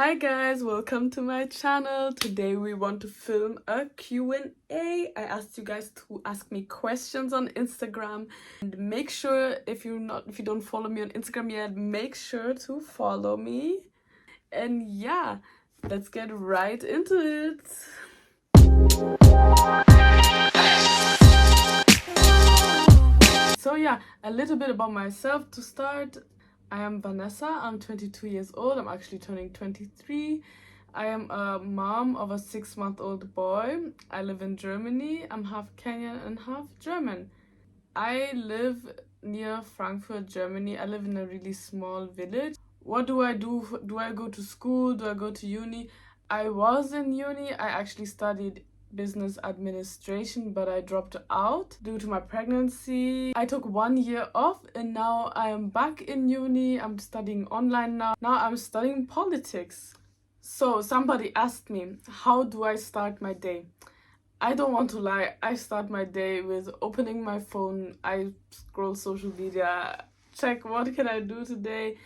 Hi guys, welcome to my channel. Today we want to film a Q&A. I asked you guys to ask me questions on Instagram, and make sure if you don't follow me on Instagram yet, make sure to follow me. And yeah, let's get right into it. So yeah, a little bit about myself to start. I am Vanessa, I'm 22 years old, I'm actually turning 23. I am a mom of a 6-month-old boy. I live in Germany, I'm half Kenyan and half German. I live near Frankfurt, Germany. I live in a really small village. What do I do? Do I go to school? Do I go to uni? I was in uni, I actually studied business administration, but I dropped out due to my pregnancy. I took 1 year off and now I am back in uni. I'm studying online now. Now I'm studying politics. So somebody asked me, how do I start my day? I don't want to lie, I start my day with opening my phone. I scroll social media, check what can I do today,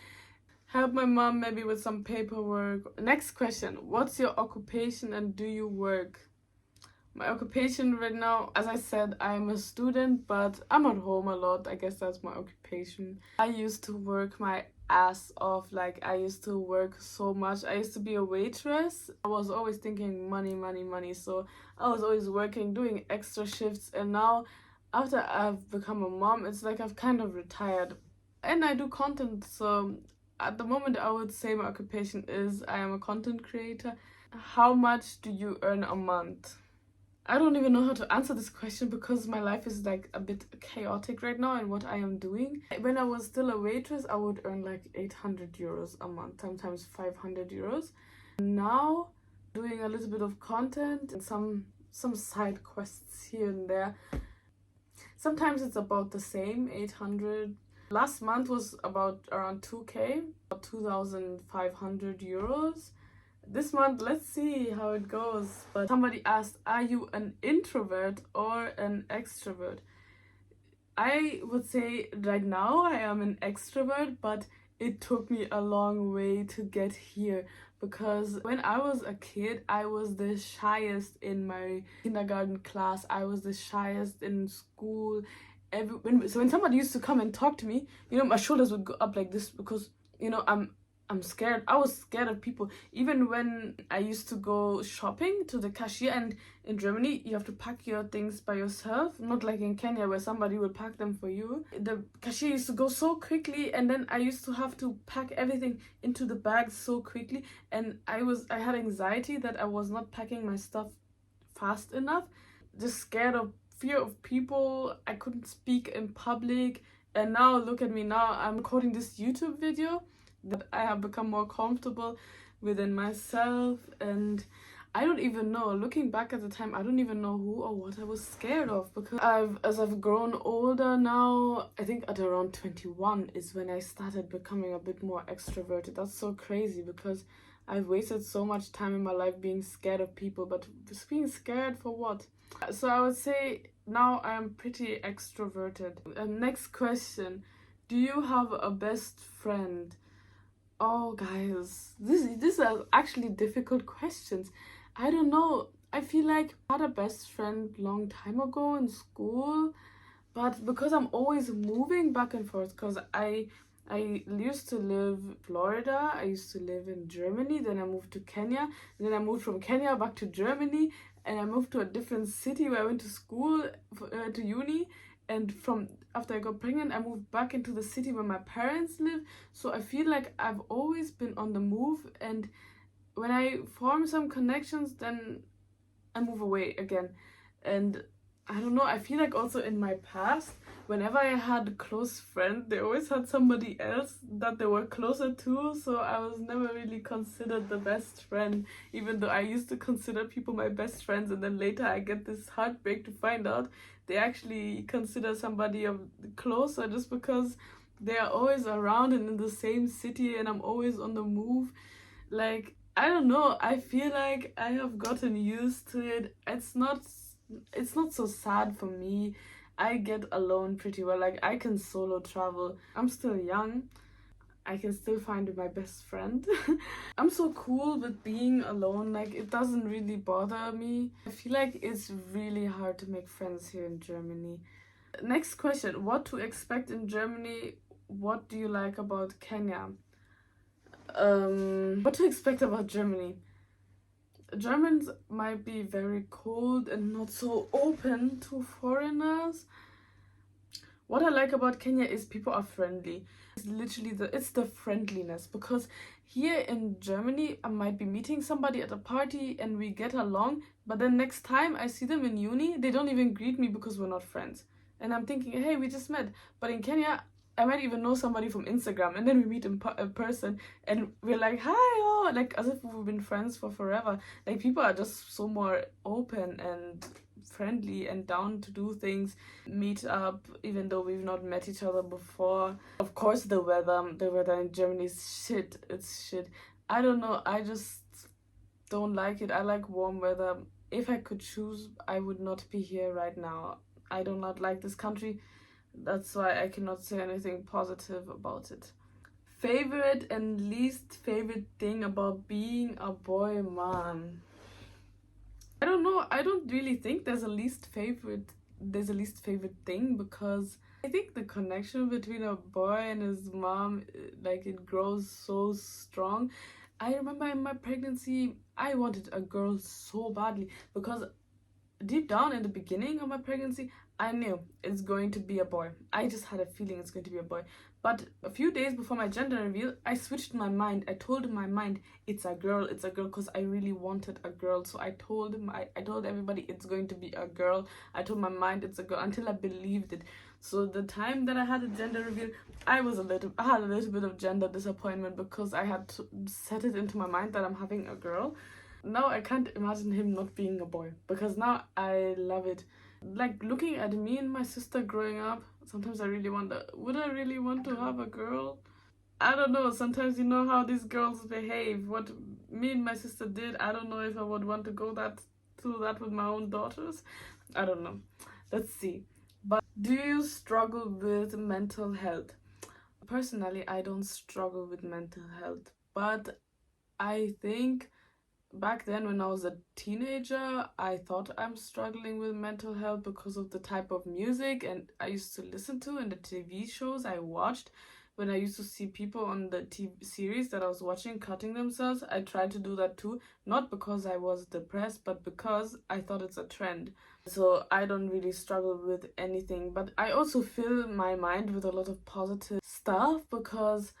help my mom maybe with some paperwork. Next question, what's your occupation and do you work? My occupation right now, as I said, I'm a student, but I'm at home a lot. I guess that's my occupation. I used to work my ass off. Like, I used to work so much. I used to be a waitress. I was always thinking money, money, money. So I was always working, doing extra shifts. And now, after I've become a mom, it's like I've kind of retired. And I do content. So at the moment, I would say my occupation is I am a content creator. How much do you earn a month? I don't even know how to answer this question because my life is like a bit chaotic right now in what I am doing. When I was still a waitress, I would earn like 800 euros a month, sometimes 500 euros. Now, doing a little bit of content and some side quests here and there. Sometimes it's about the same, 800. Last month was about around 2k, about 2,500 euros. This month, let's see how it goes. But somebody asked, are you an introvert or an extrovert? I would say right now I am an extrovert, but it took me a long way to get here because when I was a kid, I was the shyest in my kindergarten class. I was the shyest in school. So when somebody used to come and talk to me, my shoulders would go up like this because, I'm scared. I was scared of people. Even when I used to go shopping to the cashier, and in Germany, you have to pack your things by yourself. Not like in Kenya where somebody will pack them for you. The cashier used to go so quickly, and then I used to have to pack everything into the bag so quickly. And I had anxiety that I was not packing my stuff fast enough. Just scared of fear of people. I couldn't speak in public. And now look at me now. I'm recording this YouTube video that I have become more comfortable within myself, and I don't even know, looking back at the time, I don't even know who or what I was scared of, because as I've grown older now, I think at around 21 is when I started becoming a bit more extroverted. That's so crazy because I've wasted so much time in my life being scared of people, but just being scared for what? So I would say now I am pretty extroverted. Next question, do you have a best friend? Oh, guys, these are actually difficult questions. I don't know. I feel like I had a best friend long time ago in school, but because I'm always moving back and forth, because I used to live in Florida, I used to live in Germany, then I moved to Kenya, and then I moved from Kenya back to Germany, and I moved to a different city where I went to school, to uni. And after I got pregnant, I moved back into the city where my parents live. So I feel like I've always been on the move. And when I form some connections, then I move away again. And I don't know, I feel like also in my past, whenever I had a close friend, they always had somebody else that they were closer to. So I was never really considered the best friend, even though I used to consider people my best friends. And then later I get this heartbreak to find out they actually consider somebody closer just because they are always around and in the same city and I'm always on the move. Like, I don't know, I feel like I have gotten used to it. It's not so sad for me. I get alone pretty well. Like, I can solo travel. I'm still young. I can still find my best friend. I'm so cool with being alone, like it doesn't really bother me. I feel like it's really hard to make friends here in Germany. Next question, what to expect in Germany? What do you like about Kenya? What to expect about Germany? Germans might be very cold and not so open to foreigners. What I like about Kenya is people are friendly. It's literally it's the friendliness, because here in Germany I might be meeting somebody at a party and we get along, but then next time I see them in uni, they don't even greet me because we're not friends. And I'm thinking, hey, we just met. But in Kenya, I might even know somebody from Instagram, and then we meet in person and we're like, hi, oh, like as if we've been friends for forever. Like people are just so more open and friendly and down to do things, meet up even though we've not met each other before. Of course the weather in Germany is shit. It's shit. I don't know, I just don't like it. I like warm weather. If I could choose, I would not be here right now. I do not like this country. That's why I cannot say anything positive about it. Favorite and least favorite thing about being a boy man. I don't know. I don't really think there's a least favorite thing, because I think the connection between a boy and his mom, like it grows so strong. I remember in my pregnancy, I wanted a girl so badly, because deep down in the beginning of my pregnancy, I knew it's going to be a boy. I just had a feeling it's going to be a boy. But a few days before my gender reveal, I switched my mind. I told my mind it's a girl, because I really wanted a girl. So I told everybody it's going to be a girl. I told my mind it's a girl until I believed it. So the time that I had a gender reveal, I had a little bit of gender disappointment, because I had to set it into my mind that I'm having a girl. Now I can't imagine him not being a boy, because now I love it. Like looking at me and my sister growing up, sometimes I really wonder, would I really want to have a girl? I don't know. Sometimes you know how these girls behave. What me and my sister did, I don't know if I would want to go through that with my own daughters. I don't know. Let's see. But do you struggle with mental health? Personally, I don't struggle with mental health, but I think back then when I was a teenager, I thought I'm struggling with mental health because of the type of music and I used to listen to and the TV shows I watched. When I used to see people on the TV series that I was watching cutting themselves, I tried to do that too, not because I was depressed, but because I thought it's a trend. So I don't really struggle with anything, but I also fill my mind with a lot of positive stuff, because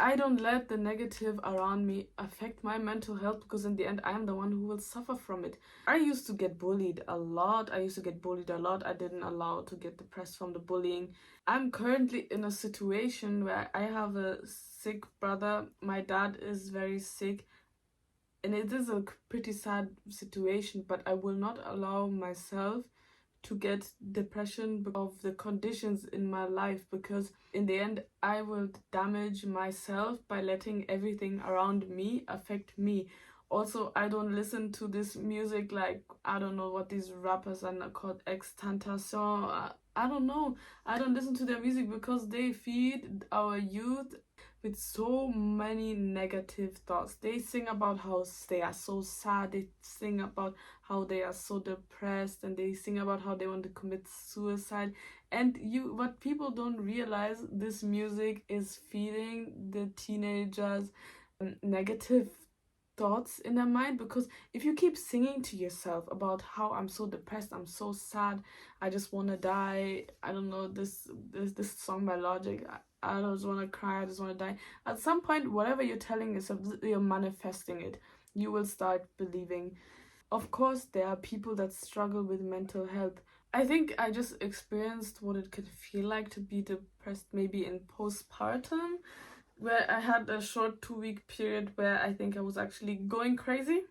I don't let the negative around me affect my mental health, because in the end I am the one who will suffer from it. I used to get bullied a lot. I didn't allow to get depressed from the bullying. I'm currently in a situation where I have a sick brother. My dad is very sick, and it is a pretty sad situation, but I will not allow myself to get depression because of the conditions in my life, because in the end I will damage myself by letting everything around me affect me. Also, I don't listen to this music, like I don't know what these rappers are called, extentation. I don't know. I don't listen to their music because they feed our youth with so many negative thoughts. They sing about how they are so sad, they sing about how they are so depressed, and they sing about how they want to commit suicide. And what people don't realize, this music is feeding the teenagers negative thoughts in their mind, because if you keep singing to yourself about how I'm so depressed, I'm so sad, I just want to die, I don't know, this song by Logic, I just want to cry, I just want to die, at some point whatever you're telling yourself, you're manifesting it. You will start believing. Of course there are people that struggle with mental health. I think I just experienced what it could feel like to be depressed, maybe in postpartum, where I had a short 2-week period where I think I was actually going crazy.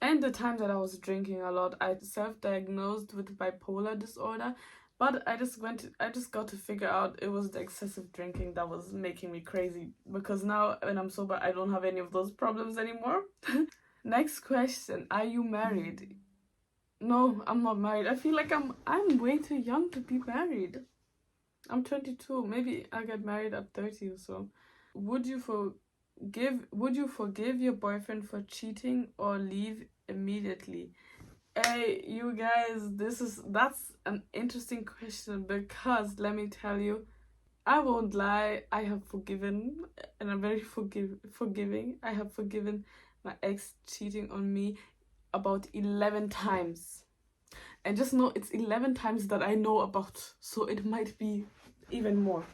And the time that I was drinking a lot, I self-diagnosed with bipolar disorder. But I just got to figure out it was the excessive drinking that was making me crazy. Because now when I'm sober, I don't have any of those problems anymore. Next question, are you married? No, I'm not married. I feel like I'm way too young to be married. I'm 22. Maybe I'll get married at 30 or so. Would you forgive your boyfriend for cheating or leave immediately? Hey, you guys, that's an interesting question because let me tell you, I won't lie, I have forgiven and I'm very forgiving. I have forgiven my ex cheating on me about 11 times. And just know it's 11 times that I know about, so it might be even more.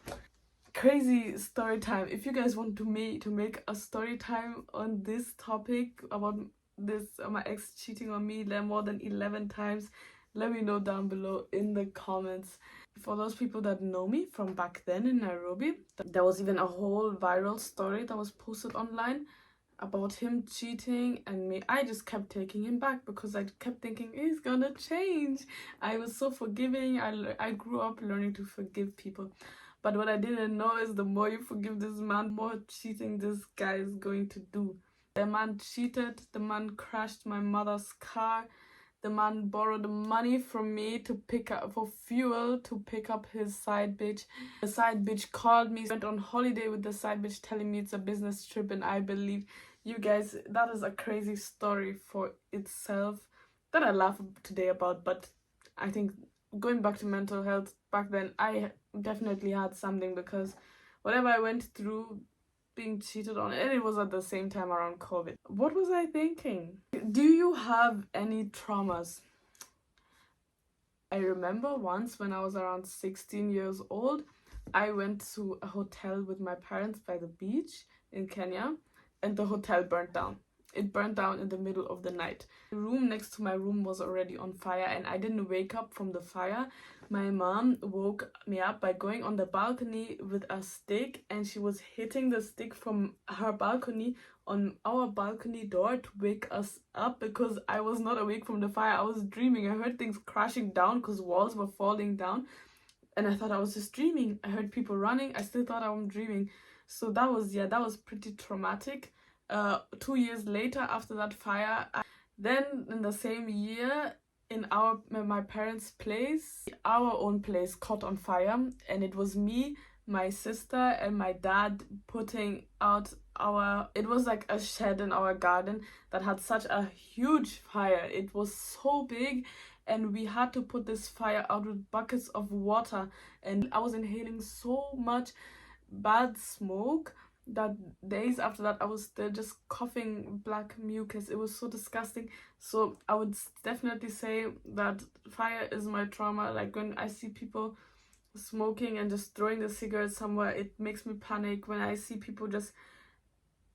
Crazy story time. If you guys want to make a story time on this topic about this my ex cheating on me more than 11 times, let me know down below in the comments. For those people that know me from back then in Nairobi, there was even a whole viral story that was posted online about him cheating and me. I just kept taking him back because I kept thinking he's gonna change. I was so forgiving. I grew up learning to forgive people. But what I didn't know is the more you forgive this man, the more cheating this guy is going to do. The man cheated, the man crashed my mother's car, the man borrowed money from me to pick up for fuel to pick up his side bitch. The side bitch called me, went on holiday with the side bitch telling me it's a business trip, and I believe you guys, that is a crazy story for itself that I laugh today about. But I think going back to mental health, back then I definitely had something because whatever I went through, being cheated on, and it was at the same time around COVID. What was I thinking? Do you have any traumas? I remember once when I was around 16 years old, I went to a hotel with my parents by the beach in Kenya, and the hotel burnt down. It burned down in the middle of the night. The room next to my room was already on fire, and I didn't wake up from the fire. My mom woke me up by going on the balcony with a stick, and she was hitting the stick from her balcony on our balcony door to wake us up because I was not awake from the fire. I was dreaming. I heard things crashing down because walls were falling down, and I thought I was just dreaming. I heard people running. I still thought I was dreaming. So that was pretty traumatic. 2 years later, after that fire, then in the same year, in my parents' place, our own place caught on fire, and it was me, my sister, and my dad putting out it was like a shed in our garden that had such a huge fire. It was so big, and we had to put this fire out with buckets of water, and I was inhaling so much bad smoke that days after that I was still just coughing black mucus. It was so disgusting. So I would definitely say that fire is my trauma. Like when I see people smoking and just throwing the cigarette somewhere, it makes me panic. When I see people just,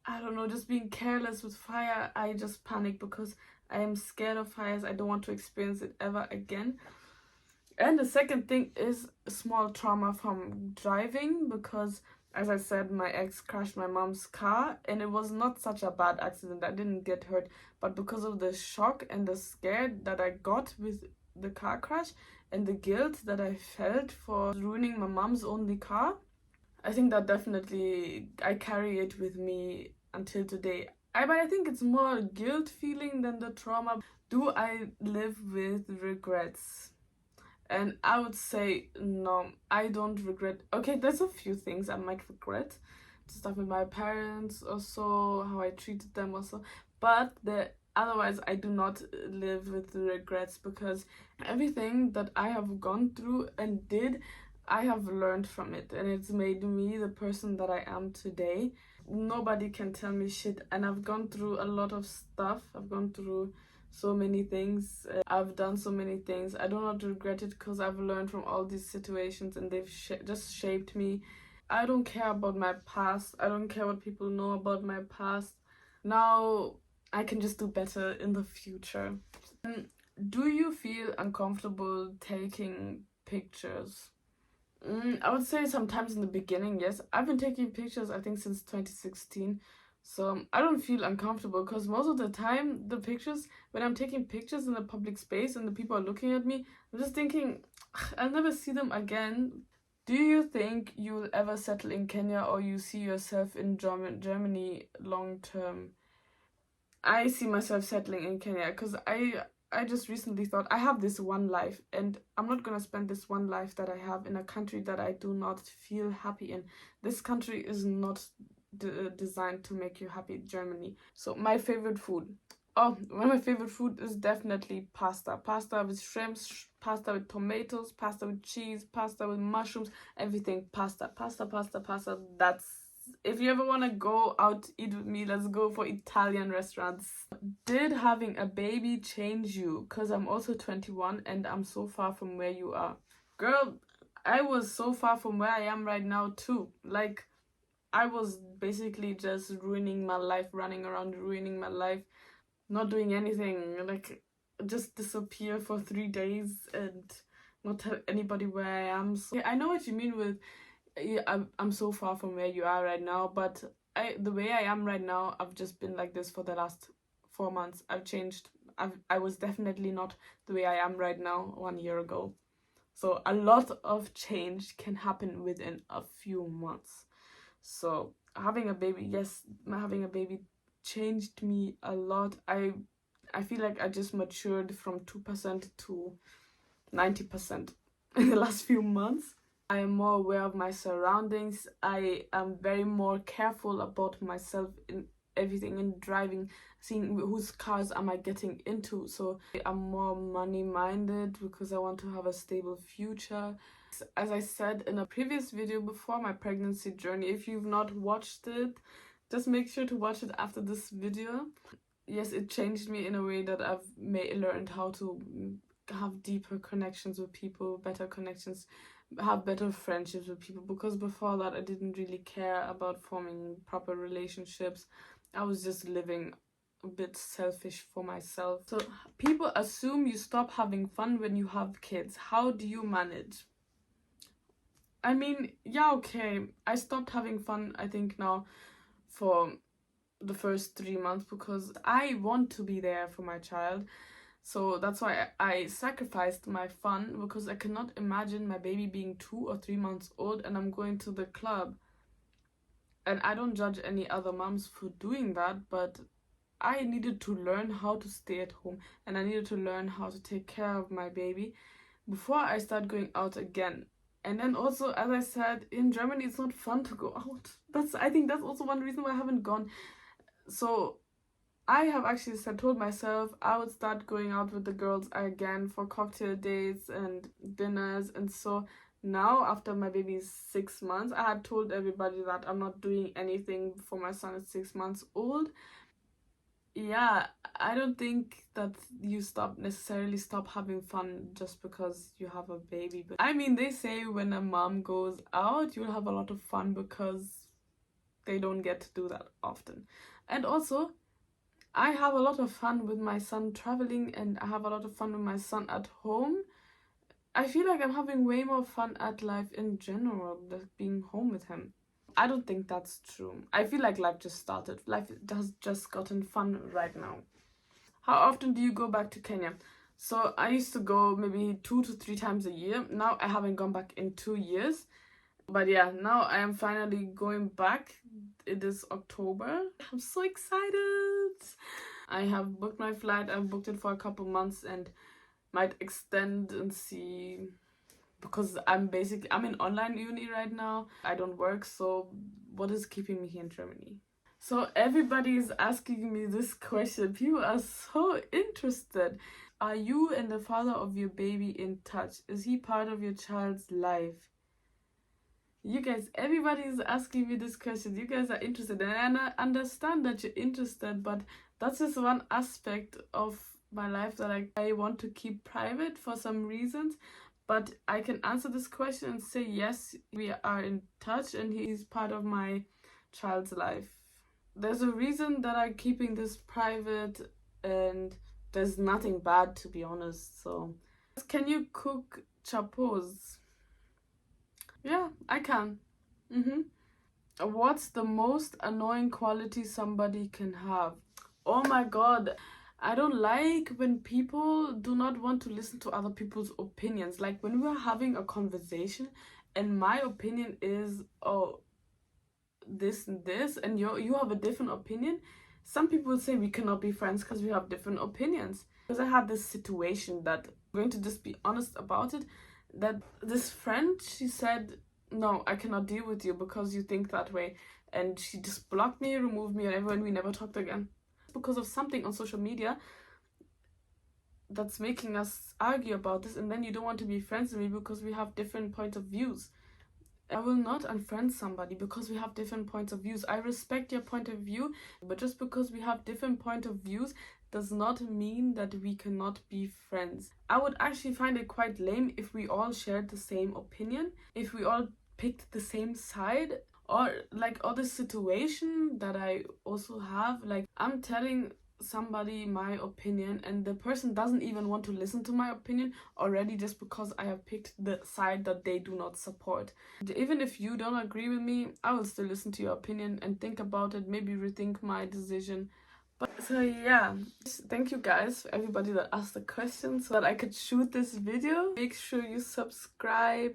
I don't know, just being careless with fire, I just panic because I am scared of fires. I don't want to experience it ever again. And the second thing is small trauma from driving because, as I said, my ex crashed my mom's car, and it was not such a bad accident. I didn't get hurt, but because of the shock and the scare that I got with the car crash and the guilt that I felt for ruining my mom's only car, I think that definitely I carry it with me until today. But I think it's more a guilt feeling than the trauma. Do I live with regrets? And I would say no, I don't regret. Okay, there's a few things I might regret. Stuff with my parents also, how I treated them also. But otherwise I do not live with regrets because everything that I have gone through and did, I have learned from it, and it's made me the person that I am today. Nobody can tell me shit, and I've gone through a lot of stuff. I've gone through so many things. I've done so many things. I do not regret it because I've learned from all these situations, and they've just shaped me. I don't care about my past. I don't care what people know about my past. Now I can just do better in the future. Do you feel uncomfortable taking pictures? I would say sometimes in the beginning, yes. I've been taking pictures, I think, since 2016. So I don't feel uncomfortable because most of the time, the pictures, when I'm taking pictures in the public space and the people are looking at me, I'm just thinking, I'll never see them again. Do you think you'll ever settle in Kenya, or you see yourself in Germany long term? I see myself settling in Kenya because I just recently thought I have this one life, and I'm not gonna spend this one life that I have in a country that I do not feel happy in. This country is not designed to make you happy, Germany. So my favorite food. Oh, one of my favorite food is definitely pasta. Pasta with shrimps, pasta with tomatoes, pasta with cheese, pasta with mushrooms, everything pasta, pasta, pasta, pasta. That's, if you ever want to go out eat with me, let's go for Italian restaurants. Did having a baby change you? Because I'm also 21 and I'm so far from where you are. Girl, I was so far from where I am right now too. Like, I was basically just ruining my life, running around ruining my life, not doing anything, like just disappear for 3 days and not tell anybody where I am. So yeah, I know what you mean with I'm so far from where you are right now, but the way I am right now, I've just been like this for the last 4 months. I've changed. I was definitely not the way I am right now 1 year ago. So a lot of change can happen within a few months. So having a baby, yes, having a baby changed me a lot. I feel like I just matured from 2% to 90% in the last few months. I am more aware of my surroundings. I am very more careful about myself in everything, in driving, seeing whose cars am I getting into. So I'm more money minded because I want to have a stable future. As I said in a previous video before my pregnancy journey, if you've not watched it, just make sure to watch it after this video. Yes, it changed me in a way that I've learned how to have deeper connections with people, better connections, have better friendships with people, because before that I didn't really care about forming proper relationships. I was just living a bit selfish for myself. So people assume you stop having fun when you have kids. How do you manage? I mean, yeah, okay, I stopped having fun, I think, now for the first 3 months because I want to be there for my child. So that's why I sacrificed my fun, because I cannot imagine my baby being 2 or 3 months old and I'm going to the club. And I don't judge any other moms for doing that, but I needed to learn how to stay at home and I needed to learn how to take care of my baby before I start going out again. And then also, as I said, in Germany it's not fun to go out. I think that's also one reason why I haven't gone. So I have actually told myself I would start going out with the girls again for cocktail dates and dinners. And so now, after my baby's 6 months, I had told everybody that I'm not doing anything before my son is 6 months old. Yeah, I don't think that you necessarily stop having fun just because you have a baby. But I mean, they say when a mom goes out, you'll have a lot of fun because they don't get to do that often. And also, I have a lot of fun with my son traveling, and I have a lot of fun with my son at home. I feel like I'm having way more fun at life in general, just being home with him. I don't think that's true. I feel like life just started. Life has just gotten fun right now. How often do you go back to Kenya? So I used to go maybe 2 to 3 times a year. Now I haven't gone back in 2 years. But yeah, now I am finally going back. It is October. I'm so excited. I have booked my flight. I've booked it for a couple months and might extend and see, because I'm in online uni right now. I don't work, so what is keeping me here in Germany? So everybody is asking me this question. People are so interested. Are you and the father of your baby in touch? Is he part of your child's life? You guys, everybody is asking me this question. You guys are interested, and I understand that you're interested, but that's just one aspect of my life that I want to keep private for some reasons. But I can answer this question and say yes, we are in touch and he's part of my child's life. There's a reason that I'm keeping this private, and there's nothing bad, to be honest. So, can you cook chapos? Yeah, I can. What's the most annoying quality somebody can have? Oh my god, I don't like when people do not want to listen to other people's opinions. Like when we're having a conversation and my opinion is, oh, this and this, and you have a different opinion, Some people say we cannot be friends because we have different opinions. Because I had this situation that I'm going to just be honest about it, that this friend, she said, no, I cannot deal with you because you think that way. And she just blocked me, removed me, and we never talked again. Because of something on social media that's making us argue about this, and then you don't want to be friends with me because we have different points of views. I will not unfriend somebody because we have different points of views. I respect your point of view, but just because we have different point of views does not mean that we cannot be friends. I would actually find it quite lame if we all shared the same opinion, if we all picked the same side, or like other situation that I also have, like I'm telling somebody my opinion and the person doesn't even want to listen to my opinion already just because I have picked the side that they do not support. Even if you don't agree with me, I will still listen to your opinion and think about it, maybe rethink my decision. But so yeah, thank you guys for everybody that asked the questions so that I could shoot this video. Make sure you subscribe.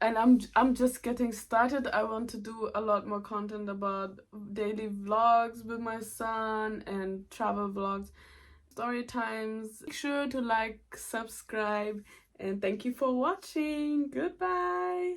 And I'm just getting started. I want to do a lot more content about daily vlogs with my son and travel vlogs, story times. Make sure to like, subscribe, and thank you for watching. Goodbye.